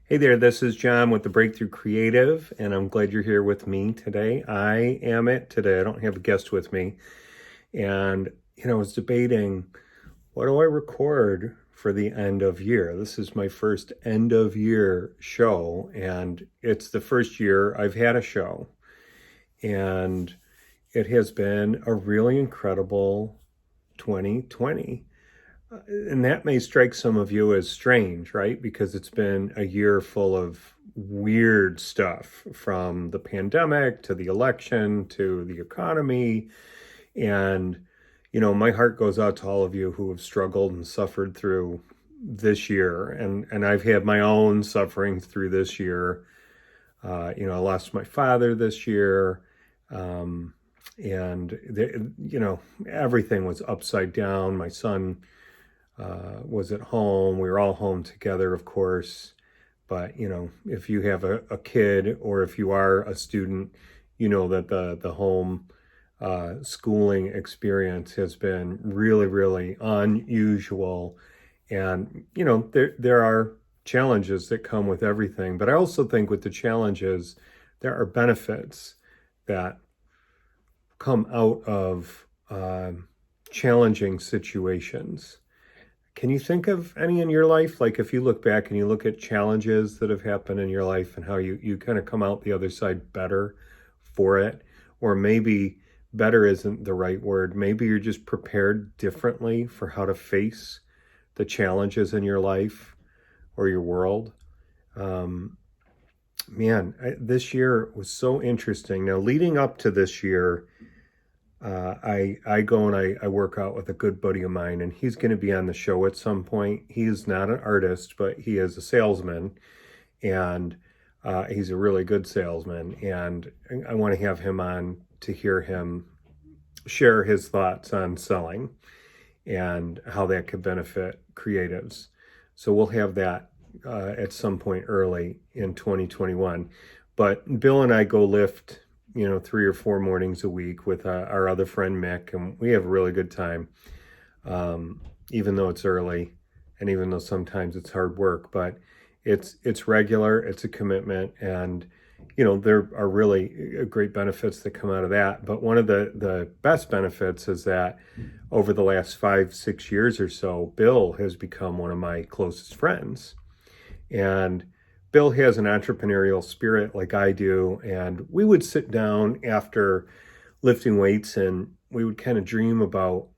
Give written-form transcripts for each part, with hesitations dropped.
Hey there, this is John with the Breakthrough Creative, and I'm glad you're here with me today. I am it today. I don't have a guest with me. And, I was debating, what do I record for the end of year? This is my first end of year show, and it's the first year I've had a show. And it has been a really incredible 2020. And that may strike some of you as strange, right? Because it's been a year full of weird stuff, from the pandemic to the election to the economy. And, my heart goes out to all of you who have struggled and suffered through this year. And I've had my own sufferings through this year. I lost my father this year. And everything was upside down. My son was at home. We were all home together, of course. But, if you have a kid, or if you are a student, you know that the home schooling experience has been really, really unusual. And, there are challenges that come with everything. But I also think with the challenges, there are benefits that come out of challenging situations. Can you think of any in your life? Like, if you look back and you look at challenges that have happened in your life and how you kind of come out the other side better for it, or maybe better isn't the right word. Maybe you're just prepared differently for how to face the challenges in your life or your world. This year was so interesting. Now, leading up to this year, I go and I work out with a good buddy of mine, and he's going to be on the show at some point. He's not an artist, but he is a salesman, and he's a really good salesman. And I want to have him on to hear him share his thoughts on selling and how that could benefit creatives. So we'll have that at some point early in 2021. But Bill and I go lift 3 or 4 mornings a week with our other friend Mick, and we have a really good time, even though it's early, and even though sometimes it's hard work. But it's regular, it's a commitment, and there are really great benefits that come out of that. But one of the best benefits is that over the last 5-6 years or so, Bill has become one of my closest friends. And Bill has an entrepreneurial spirit like I do, and we would sit down after lifting weights and we would kind of dream about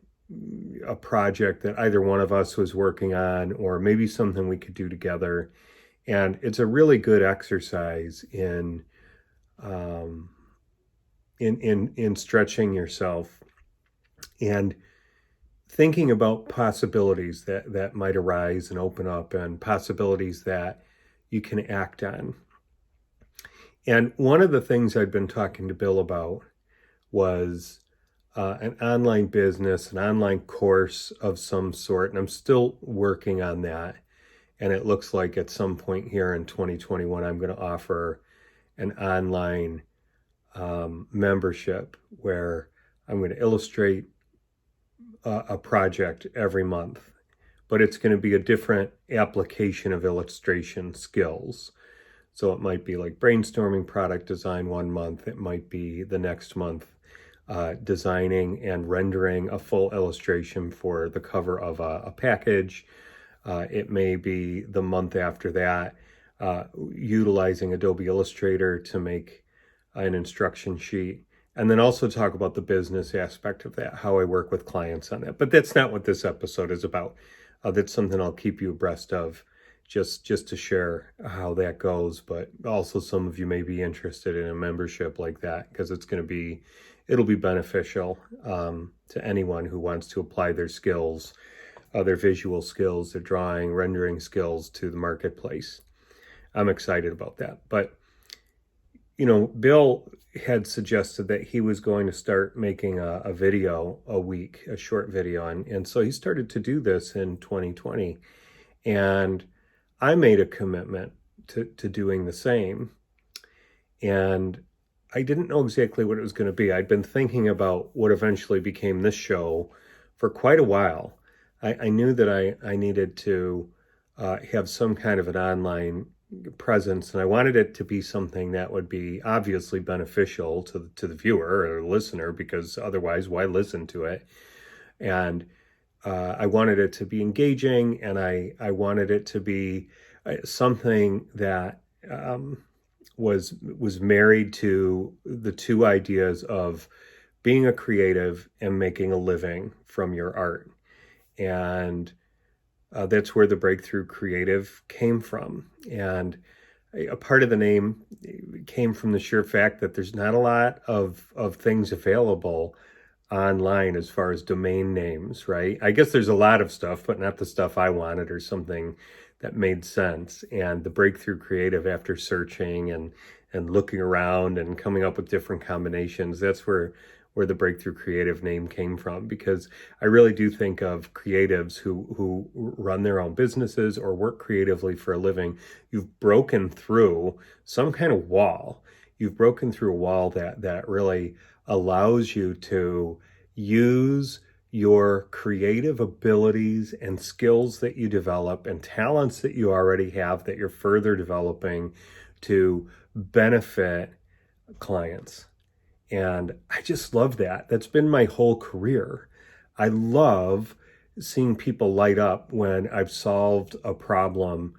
a project that either one of us was working on, or maybe something we could do together. And it's a really good exercise in stretching yourself and thinking about possibilities that might arise and open up, and possibilities that you can act on. And one of the things I'd been talking to Bill about was an online business, an online course of some sort. And I'm still working on that. And it looks like at some point here in 2021, I'm going to offer an online membership where I'm going to illustrate a project every month. But it's going to be a different application of illustration skills. So it might be like brainstorming product design one month. It might be the next month designing and rendering a full illustration for the cover of a package. It may be the month after that utilizing Adobe Illustrator to make an instruction sheet. And then also talk about the business aspect of that, how I work with clients on that. But that's not what this episode is about. That's something I'll keep you abreast of, just to share how that goes. But also, some of you may be interested in a membership like that, because it'll be beneficial to anyone who wants to apply their skills, their visual skills, their drawing, rendering skills to the marketplace. I'm excited about that. But Bill had suggested that he was going to start making a video a week, a short video. And so he started to do this in 2020. And I made a commitment to doing the same. And I didn't know exactly what it was going to be. I'd been thinking about what eventually became this show for quite a while. I knew that I needed to have some kind of an online presence, and I wanted it to be something that would be obviously beneficial to the viewer or the listener, because otherwise, why listen to it? And I wanted it to be engaging, and I wanted it to be something that was married to the two ideas of being a creative and making a living from your art. And that's where the Breakthrough Creative came from. And a part of the name came from the sheer fact that there's not a lot of things available online as far as domain names, right? I guess there's a lot of stuff, but not the stuff I wanted or something that made sense. And the Breakthrough Creative, after searching and looking around and coming up with different combinations, that's where the Breakthrough Creative name came from, because I really do think of creatives who run their own businesses or work creatively for a living. You've broken through some kind of wall. You've broken through a wall that really allows you to use your creative abilities and skills that you develop and talents that you already have that you're further developing to benefit clients. And I just love that. That's been my whole career. I love seeing people light up when I've solved a problem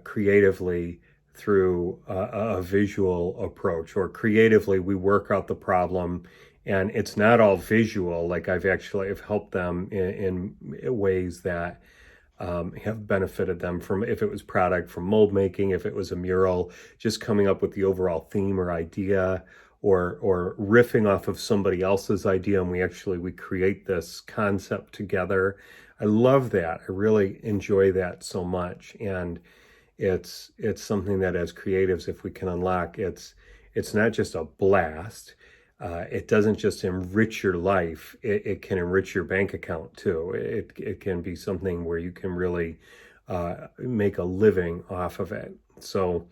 creatively through a visual approach, or creatively we work out the problem and it's not all visual. Like I've helped them in ways that have benefited them, from, if it was product, from mold making, if it was a mural, just coming up with the overall theme or idea, or riffing off of somebody else's idea, and we create this concept together. I love that. I really enjoy that so much. And it's something that as creatives, if we can unlock, it's not just a blast. It doesn't just enrich your life, it can enrich your bank account too. It can be something where you can really make a living off of it. So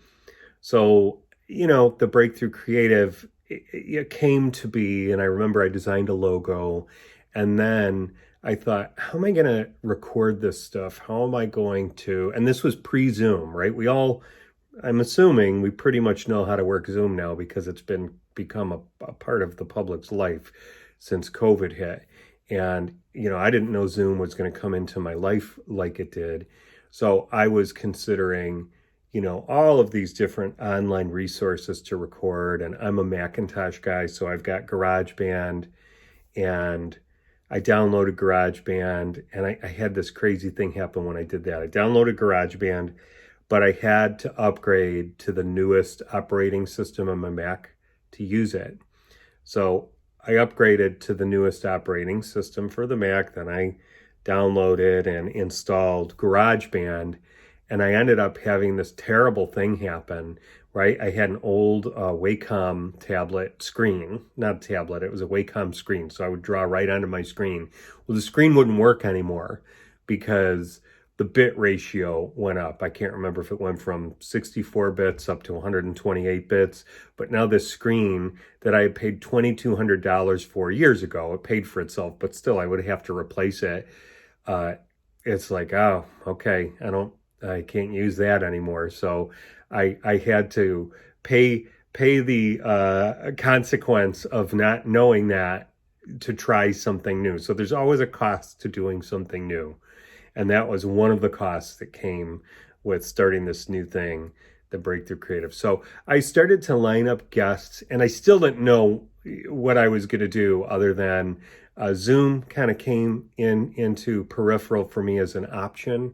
the Breakthrough Creative, it came to be, and I remember I designed a logo, and then I thought, how am I going to record this stuff? How am I going to, and this was pre-Zoom, right? I'm assuming we pretty much know how to work Zoom now, because it's become a part of the public's life since COVID hit. And, I didn't know Zoom was going to come into my life like it did. So I was considering all of these different online resources to record. And I'm a Macintosh guy, so I've got GarageBand, and I downloaded GarageBand, and I had this crazy thing happen when I did that. I downloaded GarageBand, but I had to upgrade to the newest operating system on my Mac to use it. So I upgraded to the newest operating system for the Mac, then I downloaded and installed GarageBand, and I ended up having this terrible thing happen, right? I had an old Wacom tablet screen, not a tablet, it was a Wacom screen. So I would draw right onto my screen. Well, the screen wouldn't work anymore because the bit ratio went up. I can't remember if it went from 64 bits up to 128 bits, but now this screen that I had paid $2,200 for years ago, it paid for itself, but still I would have to replace it. It's like, oh, okay, I can't use that anymore. So I had to pay the consequence of not knowing that to try something new. So there's always a cost to doing something new. And that was one of the costs that came with starting this new thing, the Breakthrough Creative. So I started to line up guests, and I still didn't know what I was going to do, other than Zoom kind of came into peripheral for me as an option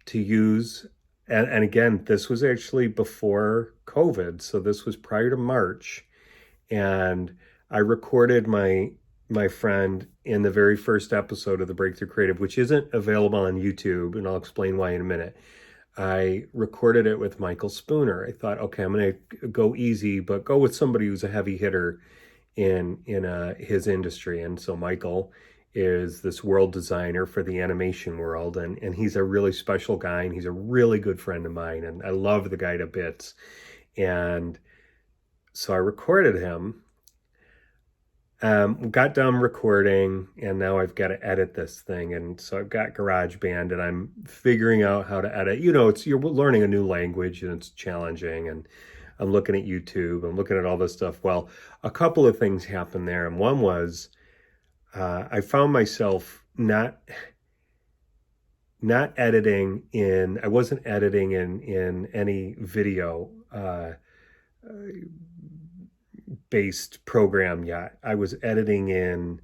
to use. And again, this was actually before COVID. So this was prior to March. And I recorded my friend in the very first episode of the Breakthrough Creative, which isn't available on YouTube, and I'll explain why in a minute. I recorded it with Michael Spooner. I thought, okay, I'm going to go easy, but go with somebody who's a heavy hitter in his industry. And so Michael is this world designer for the animation world, and he's a really special guy, and he's a really good friend of mine, and I love the guy to bits. And so I recorded him. got done recording, and now I've got to edit this thing. And so I've got GarageBand, and I'm figuring out how to edit. You're learning a new language, and it's challenging. And I'm looking at YouTube, I'm looking at all this stuff. Well, a couple of things happened there, and one was I found myself not editing in. I wasn't editing in any video based program yet. I was editing in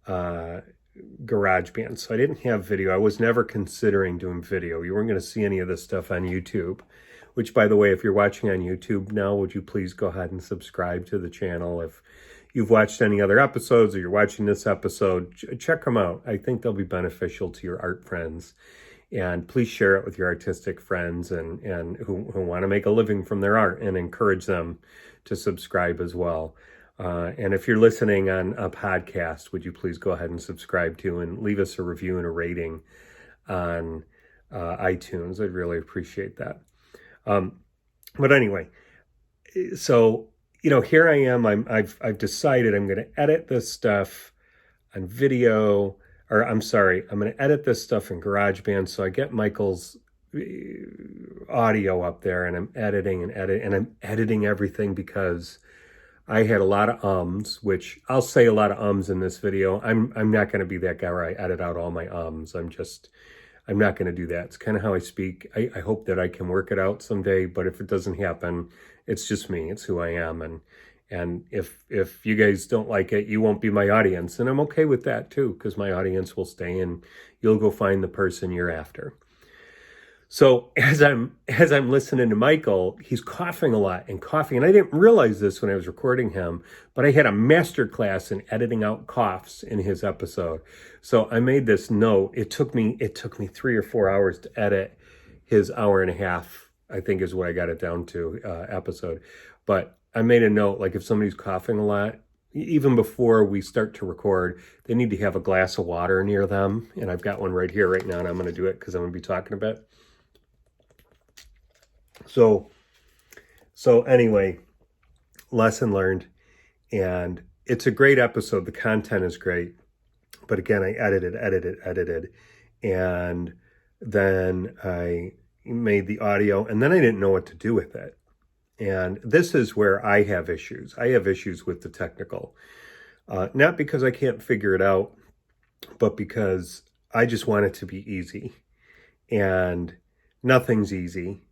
GarageBand, so I didn't have video. I was never considering doing video. You weren't going to see any of this stuff on YouTube, which, by the way, if you're watching on YouTube now, would you please go ahead and subscribe to the channel? If you've watched any other episodes or you're watching this episode, check them out. I think they'll be beneficial to your art friends. And please share it with your artistic friends and who want to make a living from their art, and encourage them to subscribe as well. And if you're listening on a podcast, would you please go ahead and subscribe to and leave us a review and a rating on iTunes? I'd really appreciate that. But anyway, so, here I am. I've decided I'm going to edit this stuff on video. Or I'm sorry, I'm going to edit this stuff in GarageBand, so I get Michael's audio up there, and I'm editing and I'm editing everything because I had a lot of ums, which I'll say a lot of ums in this video. I'm not going to be that guy where I edit out all my ums. I'm not going to do that. It's kind of how I speak. I hope that I can work it out someday, but if it doesn't happen, it's just me. It's who I am, and if you guys don't like it, you won't be my audience. And I'm okay with that too, because my audience will stay and you'll go find the person you're after. So as I'm listening to Michael, he's coughing a lot and coughing. And I didn't realize this when I was recording him, but I had a master class in editing out coughs in his episode. So I made this note. It took me 3 or 4 hours to edit his hour and a half, I think is what I got it down to, episode. But I made a note, like if somebody's coughing a lot, even before we start to record, they need to have a glass of water near them. And I've got one right here right now, and I'm going to do it because I'm going to be talking a bit. So anyway, lesson learned. And it's a great episode. The content is great. But again, I edited. And then I made the audio, and then I didn't know what to do with it. And this is where I have issues. I have issues with the technical. Not because I can't figure it out, but because I just want it to be easy. And nothing's easy,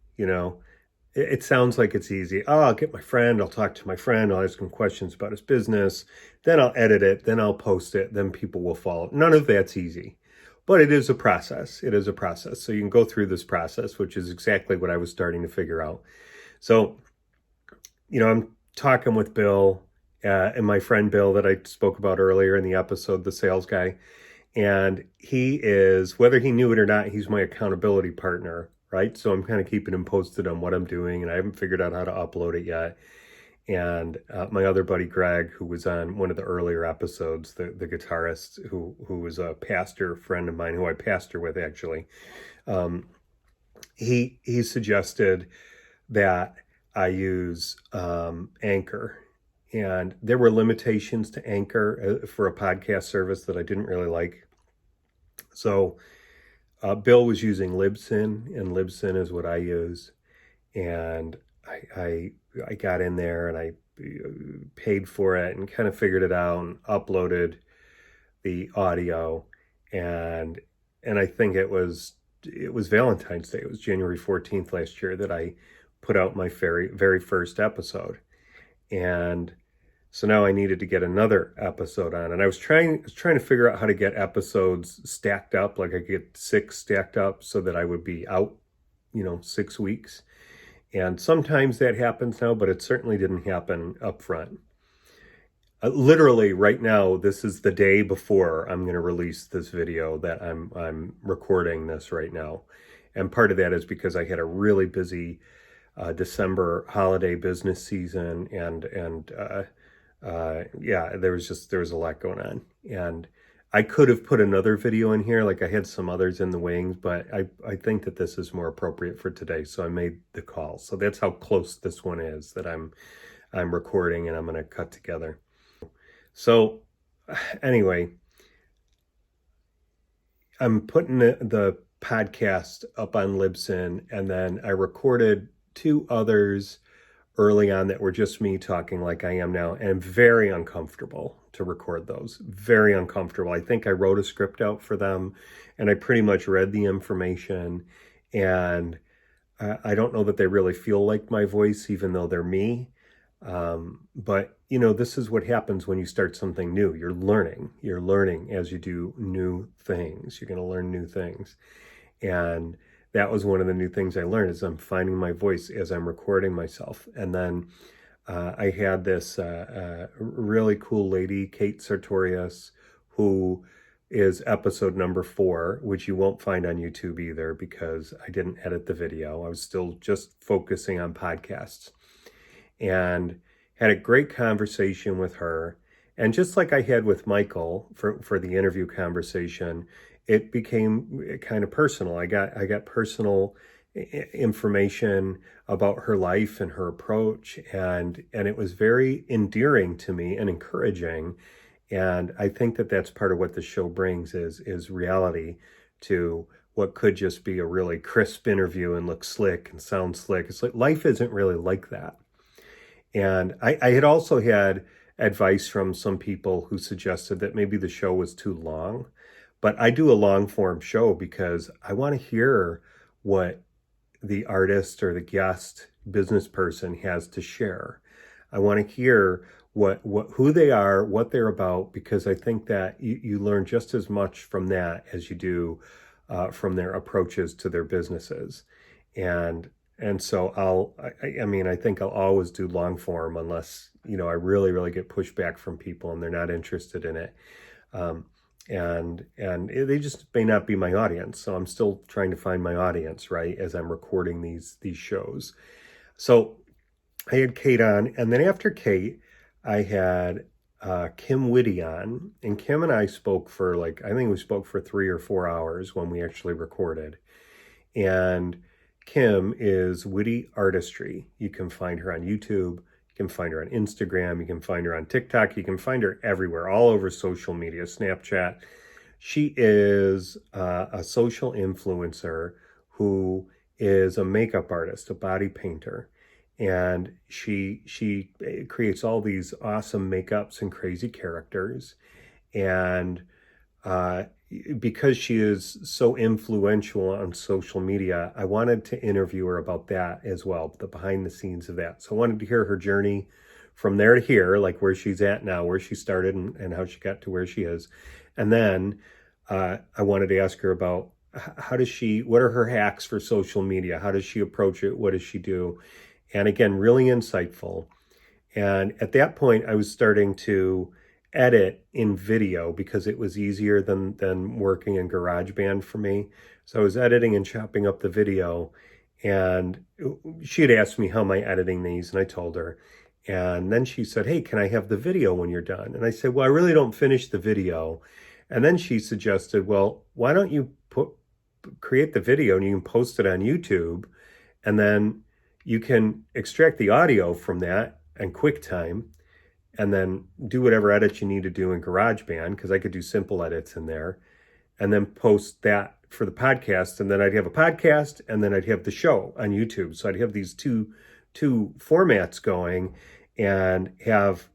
It sounds like it's easy. Oh, I'll get my friend, I'll talk to my friend, I'll ask him questions about his business, then I'll edit it, then I'll post it, then people will follow. None of that's easy. But it is a process. It is a process. So you can go through this process, which is exactly what I was starting to figure out. So I'm talking with Bill and my friend Bill that I spoke about earlier in the episode, the sales guy. And he is, whether he knew it or not, he's my accountability partner, right? So I'm kind of keeping him posted on what I'm doing, and I haven't figured out how to upload it yet. And my other buddy, Greg, who was on one of the earlier episodes, the guitarist who was a pastor friend of mine, who I pastor with actually, he suggested that I use Anchor. And there were limitations to Anchor for a podcast service that I didn't really like. So Bill was using Libsyn, and Libsyn is what I use. And I got in there and I paid for it and kind of figured it out and uploaded the audio. And I think it was Valentine's Day. It was January 14th last year that I put out my very first episode. And so now I needed to get another episode on, and I was trying to figure out how to get episodes stacked up, like I could get 6 stacked up so that I would be out, 6 weeks. And sometimes that happens now, but it certainly didn't happen up front. Literally right now, this is the day before I'm going to release this video that I'm recording this right now. And part of that is because I had a really busy December holiday business season, and there was a lot going on, and I could have put another video in here, like I had some others in the wings, but I think that this is more appropriate for today, so I made the call. So that's how close this one is that I'm recording and I'm going to cut together. So anyway, I'm putting the podcast up on Libsyn, and then I recorded two others early on that were just me talking like I am now, and very uncomfortable to record those. Very uncomfortable. I think I wrote a script out for them, and I pretty much read the information, and I don't know that they really feel like my voice, even though they're me. But this is what happens when you start something new. You're learning. You're learning as you do new things. You're going to learn new things. And that was one of the new things I learned is I'm finding my voice as I'm recording myself. And then I had this really cool lady, Kate Sartorius, who is episode number 4, which you won't find on YouTube either because I didn't edit the video. I was still just focusing on podcasts, and had a great conversation with her. And just like I had with Michael for the interview conversation, it became kind of personal. I got personal information about her life and her approach, and it was very endearing to me and encouraging. And I think that that's part of what the show brings is reality to what could just be a really crisp interview and look slick and sound slick. It's like life isn't really like that. And I had also had advice from some people who suggested that maybe the show was too long. But I do a long form show because I want to hear what the artist or the guest business person has to share. I want to hear what who they are, what they're about, because I think that you learn just as much from that as you do from their approaches to their businesses. And so I think I'll always do long form unless, I really, really get pushback from people and they're not interested in it. And they just may not be my audience. So I'm still trying to find my audience, right, as I'm recording these shows. So I had Kate on, and then after Kate, I had Kimwitteon, and Kim and I spoke for I think we spoke for 3 or 4 hours when we actually recorded. And Kim is Witty Artistry. You can find her on YouTube. You can find her on Instagram. You can find her on TikTok. You can find her everywhere, all over social media, Snapchat. She is a social influencer who is a makeup artist, a body painter. And she creates all these awesome makeups and crazy characters. And because she is so influential on social media, I wanted to interview her about that as well, the behind the scenes of that. So I wanted to hear her journey from there to here, like where she's at now, where she started and how she got to where she is. And then I wanted to ask her about what are her hacks for social media? How does she approach it? What does she do? And again, really insightful. And at that point, I was starting to edit in video because it was easier than working in GarageBand for me. So I was editing and chopping up the video, and she had asked me how am I editing these, and I told her. And then she said, hey, can I have the video when you're done? And I said, well, I really don't finish the video. And then she suggested, well, why don't you create the video and you can post it on YouTube, and then you can extract the audio from that in QuickTime, and then do whatever edits you need to do in GarageBand, because I could do simple edits in there, and then post that for the podcast. And then I'd have a podcast, and then I'd have the show on YouTube. So I'd have these two formats going and have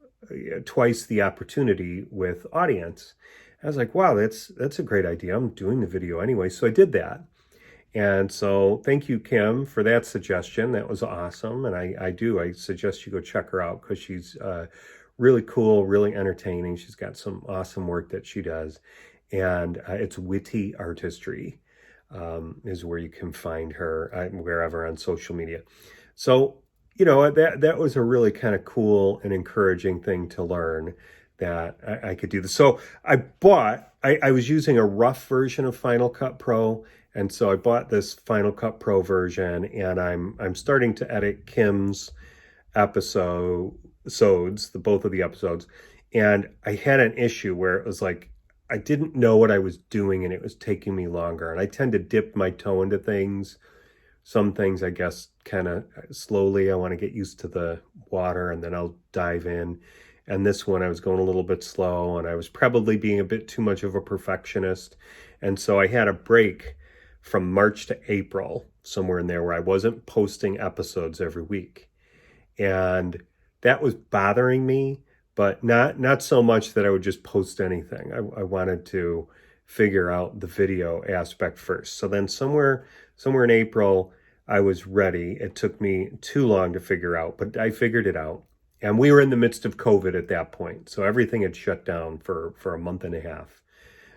twice the opportunity with audience. I was like, wow, that's a great idea. I'm doing the video anyway. So I did that. And so thank you, Kim, for that suggestion. That was awesome. And I suggest you go check her out because she's really cool, really entertaining. She's got some awesome work that she does. And it's Witty Artistry is where you can find her wherever on social media. So, that was a really kind of cool and encouraging thing to learn, that I could do this. So I was using a rough version of Final Cut Pro. And so I bought this Final Cut Pro version, and I'm starting to edit Kim's both of the episodes. And I had an issue where it was like, I didn't know what I was doing and it was taking me longer. And I tend to dip my toe into things. Some things, I guess, kind of slowly. I want to get used to the water and then I'll dive in. And this one I was going a little bit slow, and I was probably being a bit too much of a perfectionist. And so I had a break from March to April, somewhere in there, where I wasn't posting episodes every week. And that was bothering me, but not so much that I would just post anything. I wanted to figure out the video aspect first. So then somewhere in April, I was ready. It took me too long to figure out, but I figured it out. And we were in the midst of COVID at that point. So everything had shut down for a month and a half.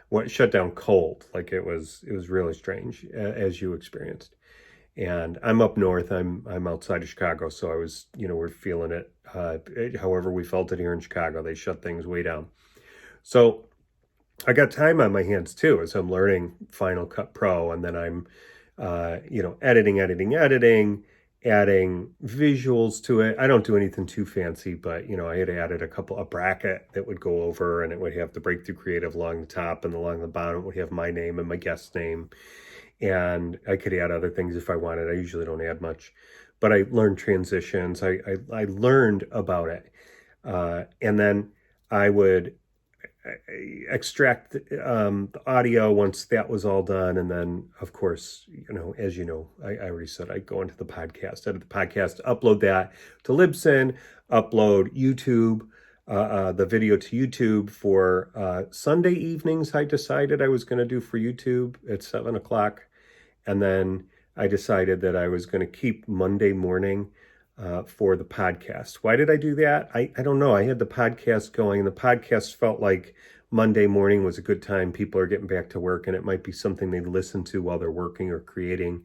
Well, it shut down cold, like it was really strange, as you experienced. And I'm up north. I'm outside of Chicago, so I was, we're feeling it. However we felt it here in Chicago, they shut things way down. So I got time on my hands too, as I'm learning Final Cut Pro, and then I'm, editing, adding visuals to it. I don't do anything too fancy, but I had added a bracket that would go over, and it would have the Breakthrough Creative along the top, and along the bottom it would have my name and my guest name. And I could add other things if I wanted. I usually don't add much, but I learned transitions. I learned about it. And then I would extract the audio once that was all done. And then, of course, as I already said, I go into the podcast, edit the podcast, upload that to Libsyn, upload YouTube, the video to YouTube for Sunday evenings. I decided I was going to do for YouTube at 7:00. And then I decided that I was going to keep Monday morning for the podcast. Why did I do that? I don't know. I had the podcast going, and the podcast felt like Monday morning was a good time. People are getting back to work, and it might be something they listen to while they're working or creating.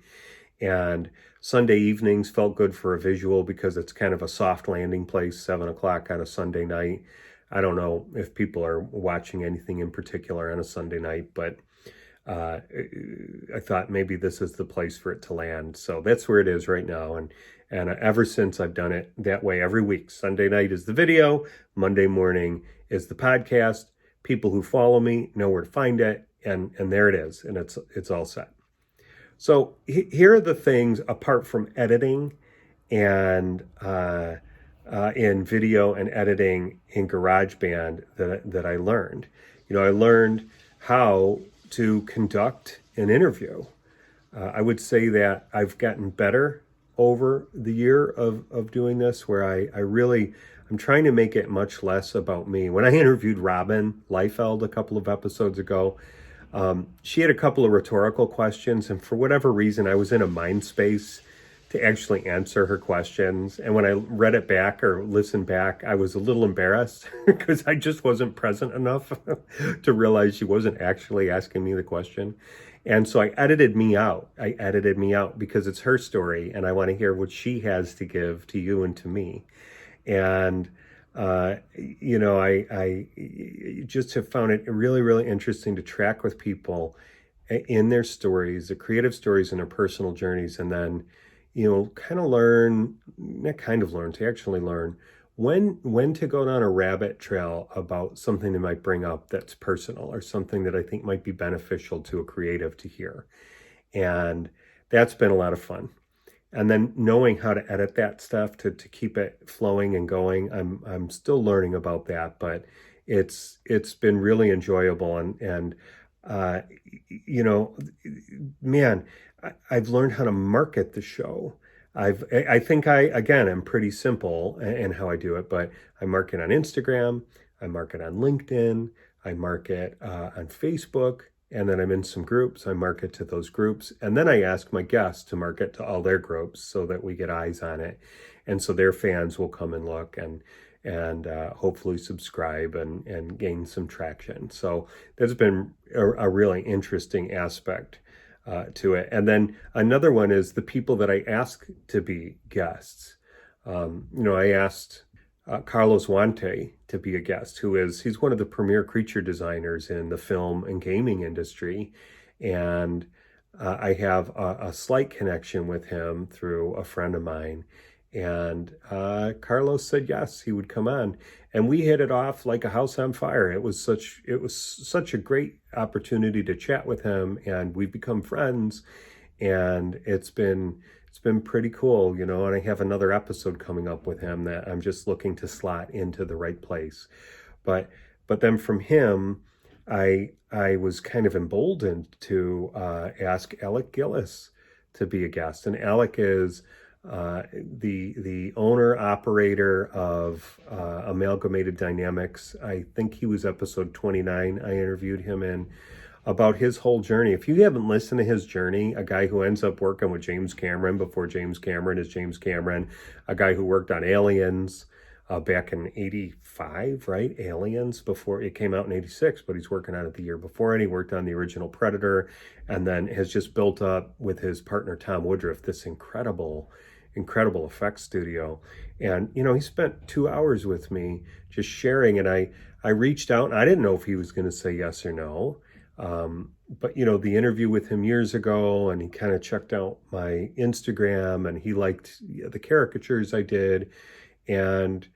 And Sunday evenings felt good for a visual because it's kind of a soft landing place, 7:00 on a Sunday night. I don't know if people are watching anything in particular on a Sunday night, but I thought maybe this is the place for it to land. So that's where it is right now. And ever since, I've done it that way every week. Sunday night is the video. Monday morning is the podcast. People who follow me know where to find it. And there it is. And it's all set. So here are the things, apart from editing and in video and editing in GarageBand, that I learned. I learned how to conduct an interview. I would say that I've gotten better over the year of doing this, where I'm trying to make it much less about me. When I interviewed Robin Liefeld a couple of episodes ago, she had a couple of rhetorical questions, and for whatever reason, I was in a mind space to actually answer her questions. And when I read it back or listened back, I was a little embarrassed because I just wasn't present enough to realize she wasn't actually asking me the question. And so I edited me out. Because it's her story, and I want to hear what she has to give to you and to me. And I just have found it really, really interesting to track with people in their stories, the creative stories and their personal journeys, and then to actually learn when to go down a rabbit trail about something they might bring up that's personal, or something that I think might be beneficial to a creative to hear. And that's been a lot of fun. And then knowing how to edit that stuff to keep it flowing and going. I'm still learning about that, but it's been really enjoyable. And man, I've learned how to market the show. I think again, I'm pretty simple in how I do it, but I market on Instagram, I market on LinkedIn, I market on Facebook, and then I'm in some groups. I market to those groups, and then I ask my guests to market to all their groups so that we get eyes on it, and so their fans will come and look and hopefully subscribe and gain some traction. So that's been a really interesting aspect to it. And then another one is the people that I ask to be guests. I asked Carlos Wante to be a guest, he's one of the premier creature designers in the film and gaming industry. And I have a slight connection with him through a friend of mine. And Carlos said yes, he would come on, and we hit it off like a house on fire. It was such a great opportunity to chat with him, and we've become friends. And it's been it's been pretty cool, you know, and I have another episode coming up with him that I'm just looking to slot into the right place. But then from him, I was kind of emboldened to ask Alec Gillis to be a guest, and Alec is the owner operator of Amalgamated Dynamics. I think he was episode 29. I interviewed him in about his whole journey. If you haven't listened to his journey, a guy who ends up working with James Cameron before James Cameron is James Cameron, a guy who worked on Aliens back in 85, right? Aliens, before it came out in 86, but he's working on it the year before, and he worked on the original Predator, and then has just built up with his partner Tom Woodruff this incredible effects studio. And you know, he spent 2 hours with me just sharing, and I reached out, and I didn't know if he was going to say yes or no. But you know, the interview with him years ago, and he kind of checked out my Instagram, and he liked the caricatures I did, and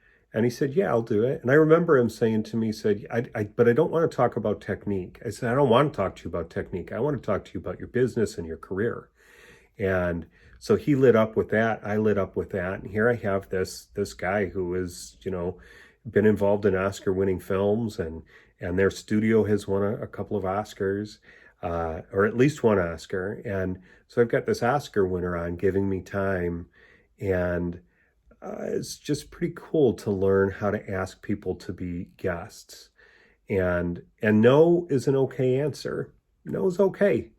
he said, yeah, I'll do it. And I remember him saying to me, he said, but I don't want to talk about technique. I said, I don't want to talk to you about technique. I want to talk to you about your business and your career. And so he lit up with that. I lit up with that. And here I have this guy who is, you know, been involved in Oscar-winning films, and their studio has won a couple of Oscars, or at least one Oscar. And so I've got this Oscar winner on giving me time, and it's just pretty cool to learn how to ask people to be guests. And no is an okay answer. No is okay.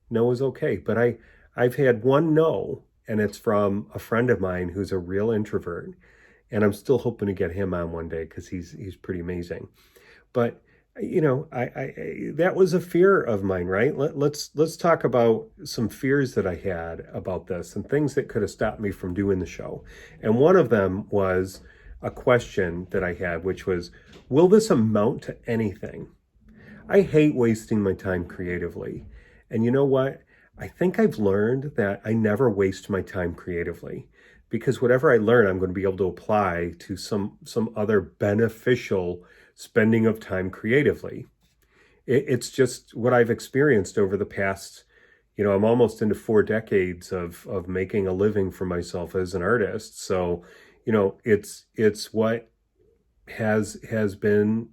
No is okay. But I've had one no, and it's from a friend of mine who's a real introvert. And I'm still hoping to get him on one day because he's pretty amazing. But you know, I that was a fear of mine, right? Let's talk about some fears that I had about this and things that could have stopped me from doing the show. And one of them was a question that I had, which was, will this amount to anything? I hate wasting my time creatively. And you know what? I think I've learned that I never waste my time creatively, because whatever I learn, I'm going to be able to apply to some other beneficial spending of time creatively. It's just what I've experienced over the past, you know, I'm almost into 4 decades of making a living for myself as an artist. So, you know, it's what has been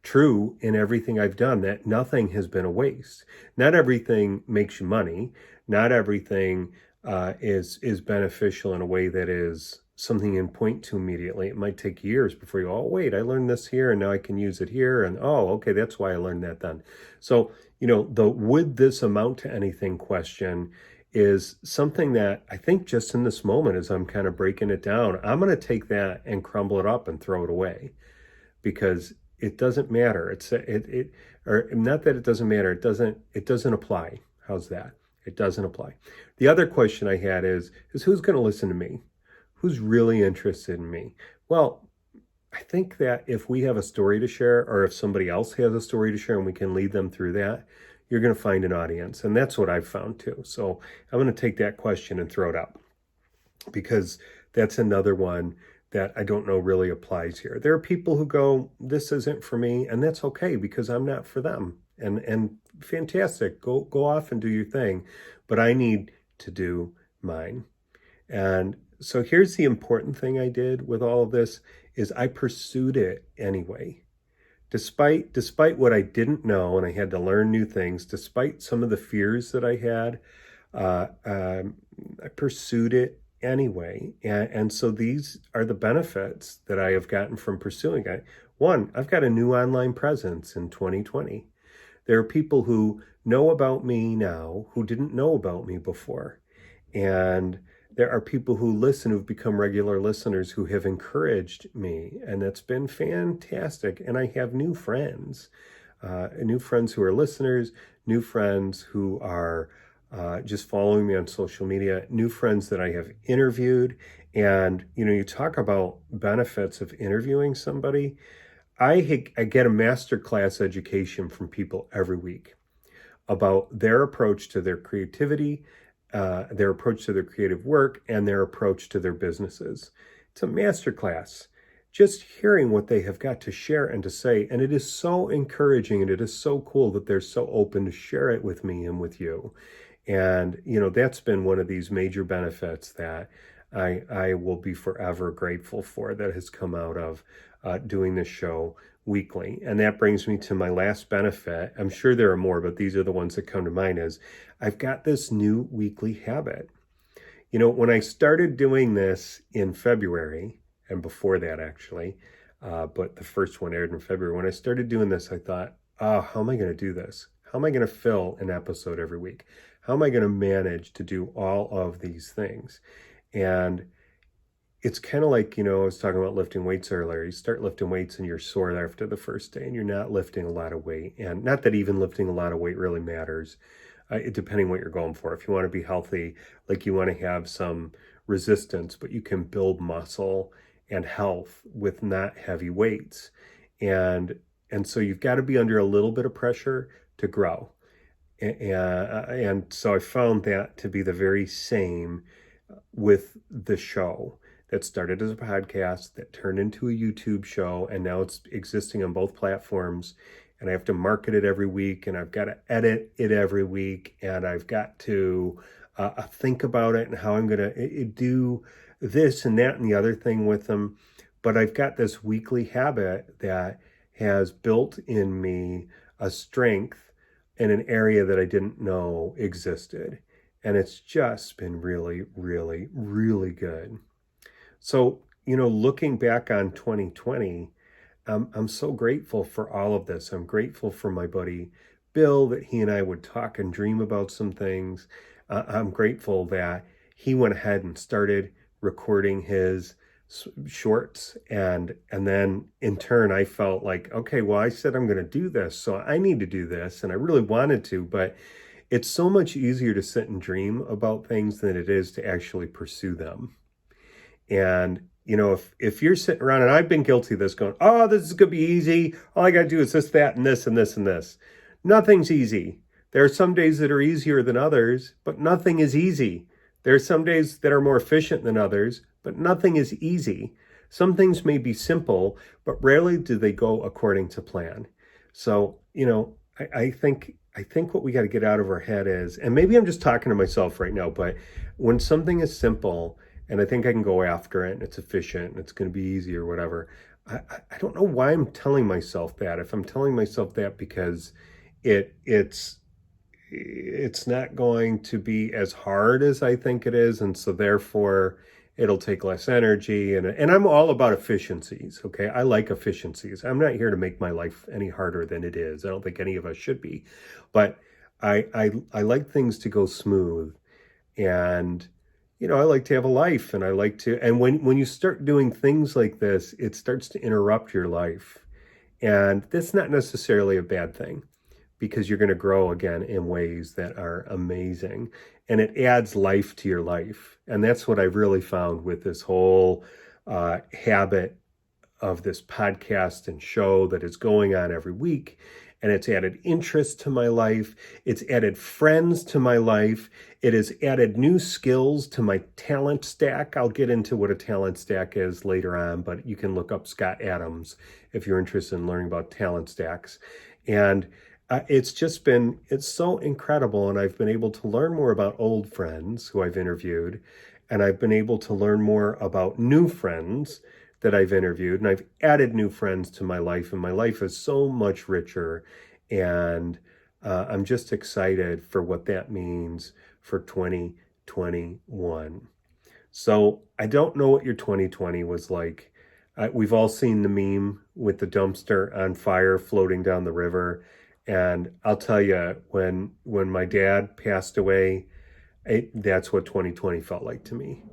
true in everything I've done, that nothing has been a waste. Not everything makes you money. Not everything is beneficial in a way that is something you can point to immediately. It might take years before you, oh, wait, I learned this here and now I can use it here. And oh, okay, that's why I learned that then. So, you know, the would this amount to anything question is something that I think just in this moment, as I'm kind of breaking it down, I'm going to take that and crumble it up and throw it away, because it doesn't matter. Or not that it doesn't matter. It doesn't apply. How's that? It doesn't apply. The other question I had is who's going to listen to me? Who's really interested in me? Well, I think that if we have a story to share, or if somebody else has a story to share and we can lead them through that, you're going to find an audience. And that's what I've found too. So I'm going to take that question and throw it out, because that's another one that I don't know really applies here. There are people who go, this isn't for me, and that's okay, because I'm not for them. And fantastic, go off and do your thing, but I need to do mine. And so here's the important thing I did with all of this is I pursued it anyway. Despite what I didn't know, and I had to learn new things, despite some of the fears that I had, I pursued it anyway. And so these are the benefits that I have gotten from pursuing it. One, I've got a new online presence in 2020. There are people who know about me now who didn't know about me before. And there are people who listen, who've become regular listeners, who have encouraged me. And it's been fantastic. And I have new friends who are listeners, new friends who are just following me on social media, new friends that I have interviewed. And, you know, you talk about benefits of interviewing somebody. I get a masterclass education from people every week about their approach to their creativity, their approach to their creative work, and their approach to their businesses. It's a masterclass. Just hearing what they have got to share and to say, and it is so encouraging, and it is so cool that they're so open to share it with me and with you. And, you know, that's been one of these major benefits that I will be forever grateful for that has come out of doing this show weekly. And that brings me to my last benefit. I'm sure there are more, but these are the ones that come to mind is I've got this new weekly habit. You know, when I started doing this in February, and before that actually, but the first one aired in February. When I started doing this, I thought, oh, how am I going to do this? How am I going to fill an episode every week? How am I going to manage to do all of these things? And it's kind of like, you know, I was talking about lifting weights earlier. You start lifting weights and you're sore after the first day and you're not lifting a lot of weight. And not that even lifting a lot of weight really matters, depending what you're going for. If you want to be healthy, like you want to have some resistance, but you can build muscle and health with not heavy weights. And so you've got to be under a little bit of pressure to grow. And so I found that to be the very same with the show that started as a podcast that turned into a YouTube show, and now it's existing on both platforms. And I have to market it every week, and I've got to edit it every week, and I've got to think about it and how I'm going to do this and that and the other thing with them. But I've got this weekly habit that has built in me a strength in an area that I didn't know existed. And it's just been really, really, really good. So, you know, looking back on 2020, I'm so grateful for all of this. I'm grateful for my buddy Bill, that he and I would talk and dream about some things. I'm grateful that he went ahead and started recording his shorts, and then in turn I felt like, okay, well, I said I'm going to do this, so I need to do this, and I really wanted to, but it's so much easier to sit and dream about things than it is to actually pursue them. And you know, if you're sitting around, and I've been guilty of this, going, oh, this is going to be easy, all I got to do is this, that, and this, and this, and this. Nothing's easy. There are some days that are easier than others, but nothing is easy. There are some days that are more efficient than others, but nothing is easy. Some things may be simple, but rarely do they go according to plan. So, you know, I think what we got to get out of our head is, and maybe I'm just talking to myself right now, but when something is simple and I think I can go after it and it's efficient and it's going to be easy or whatever, I don't know why I'm telling myself that. If I'm telling myself that because it's not going to be as hard as I think it is, and so therefore it'll take less energy, and I'm all about efficiencies, okay? I like efficiencies. I'm not here to make my life any harder than it is. I don't think any of us should be, but I like things to go smooth, and you know, I like to have a life, and I like to, and when you start doing things like this, it starts to interrupt your life, and that's not necessarily a bad thing, because you're going to grow again in ways that are amazing, and it adds life to your life. And that's what I've really found with this whole habit of this podcast and show that is going on every week. And it's added interest to my life. It's added friends to my life. It has added new skills to my talent stack. I'll get into what a talent stack is later on, but you can look up Scott Adams if you're interested in learning about talent stacks. And it's so incredible. And I've been able to learn more about old friends who I've interviewed. And I've been able to learn more about new friends that I've interviewed. And I've added new friends to my life. And my life is so much richer. And I'm just excited for what that means for 2021. So I don't know what your 2020 was like. We've all seen the meme with the dumpster on fire floating down the river. And I'll tell you, when my dad passed away, that's what 2020 felt like to me.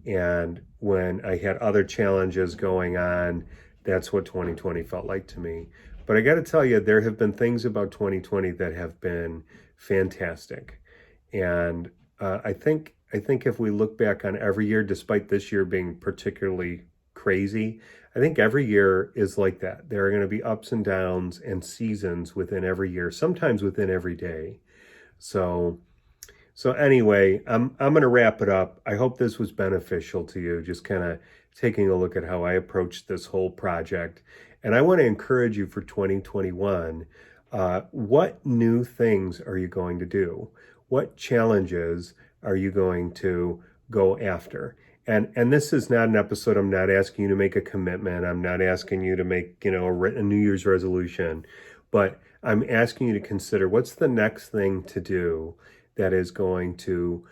And when I had other challenges going on, that's what 2020 felt like to me. But I got to tell you, there have been things about 2020 that have been fantastic. And I think if we look back on every year, despite this year being particularly crazy, I think every year is like that. There are going to be ups and downs and seasons within every year, sometimes within every day. So anyway, I'm going to wrap it up. I hope this was beneficial to you, just kind of taking a look at how I approached this whole project. And I want to encourage you for 2021. What new things are you going to do? What challenges are you going to go after? And this is not an episode. I'm not asking you to make a commitment. I'm not asking you to make, a New Year's resolution, but I'm asking you to consider what's the next thing to do that is going to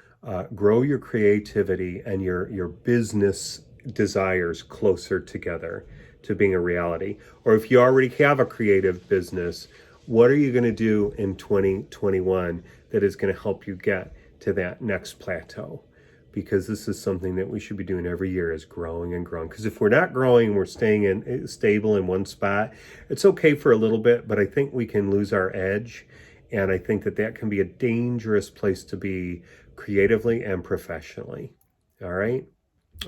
grow your creativity and your business desires closer together to being a reality. Or if you already have a creative business, what are you going to do in 2021 that is going to help you get to that next plateau? Because this is something that we should be doing every year, is growing and growing. Because if we're not growing, we're staying stable in one spot. It's okay for a little bit, but I think we can lose our edge. And I think that can be a dangerous place to be creatively and professionally. All right.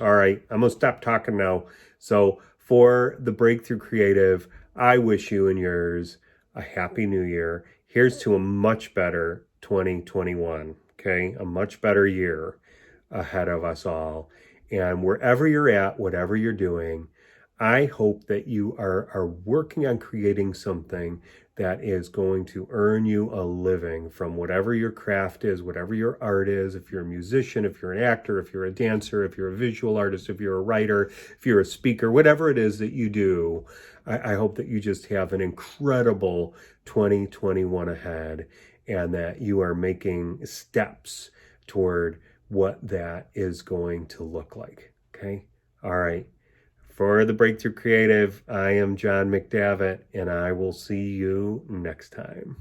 All right. I'm going to stop talking now. So for the Breakthrough Creative, I wish you and yours a happy new year. Here's to a much better 2021. Okay. A much better year ahead of us all. And wherever you're at, whatever you're doing, I hope that you are working on creating something that is going to earn you a living from whatever your craft is, whatever your art is. If you're a musician, if you're an actor, if you're a dancer, if you're a visual artist, if you're a writer, if you're a speaker, whatever it is that you do, I hope that you just have an incredible 2021 ahead, and that you are making steps toward what that is going to look like. Okay? All right. For the Breakthrough Creative, I am John McDavitt, and I will see you next time.